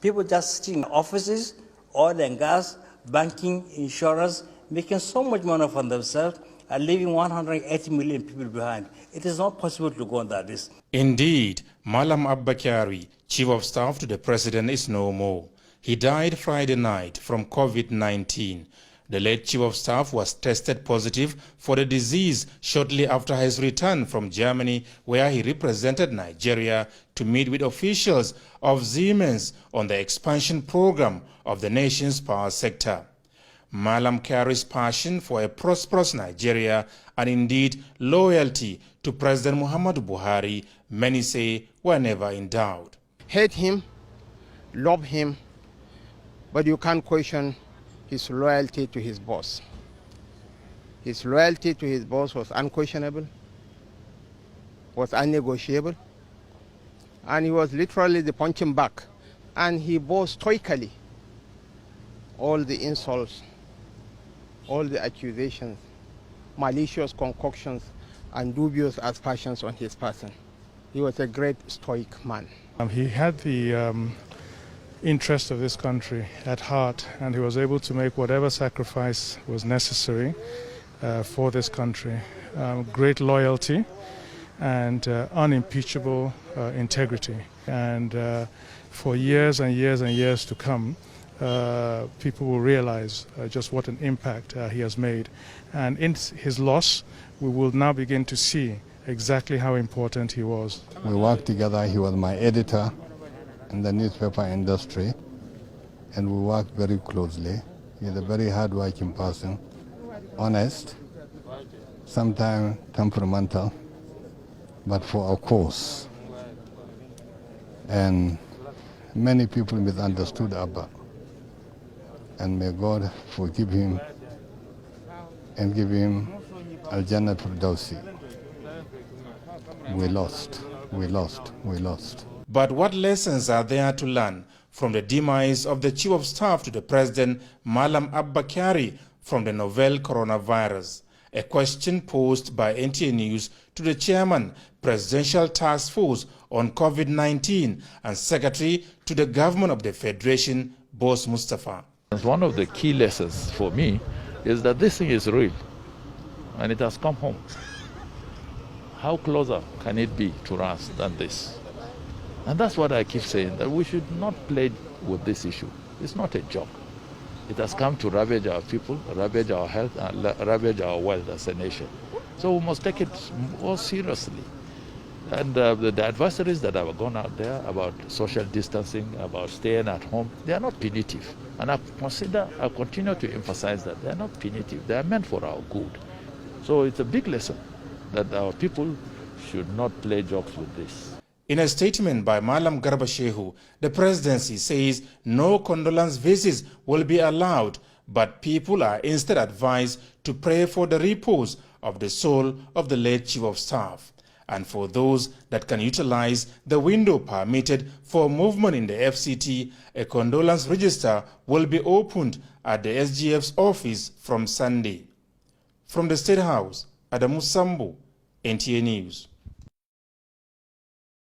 People just sitting in offices, oil and gas, banking, insurance, making so much money for themselves and leaving 180 million people behind. It is not possible to go on that list. Indeed, Malam Abba Kyari, Chief of Staff to the President, is no more. He died Friday night from COVID-19. The late Chief of Staff was tested positive for the disease shortly after his return from Germany, where he represented Nigeria to meet with officials of Siemens on the expansion program of the nation's power sector. Malam Kyari's passion for a prosperous Nigeria and indeed loyalty to President Muhammadu Buhari, many say, were never in doubt. Hate him, love him, but you can't question his loyalty to his boss. His loyalty to his boss was unquestionable, was unnegotiable, and he was literally the punching bag. And he bore stoically all the insults, all the accusations, malicious concoctions, and dubious aspersions on his person. He was a great stoic man. He had the interest of this country at heart, and he was able to make whatever sacrifice was necessary for this country. Great loyalty and unimpeachable integrity. And for years and years and years to come, people will realize just what an impact he has made. And in his loss, we will now begin to see exactly how important he was. We worked together. He was my editor in the newspaper industry, and we worked very closely. He's a very hard-working person, honest, sometimes temperamental, but for a cause. And many people misunderstood Abba. And may God forgive him and give him Al-Jannah Firdausi. We lost, we lost, we lost. But what lessons are there to learn from the demise of the Chief of Staff to the President, Malam Abba Kyari, from the novel coronavirus? A question posed by NTA News to the Chairman, Presidential Task Force on COVID-19 and Secretary to the Government of the Federation, Boss Mustafa. One of the key lessons for me is that this thing is real and it has come home. How closer can it be to us than this? And that's what I keep saying, that we should not play with this issue. It's not a joke. It has come to ravage our people, ravage our health, and ravage our wealth as a nation. So we must take it more seriously. And the advisories that have gone out there about social distancing, about staying at home, they are not punitive. And I continue to emphasize that they are not punitive. They are meant for our good. So it's a big lesson that our people should not play jokes with this. In a statement by Malam Garba Shehu, the presidency says no condolence visits will be allowed, but people are instead advised to pray for the repose of the soul of the late Chief of Staff. And for those that can utilize the window permitted for movement in the FCT, a condolence register will be opened at the SGF's office from Sunday. From the State House, Adamu Sambu, NTA News.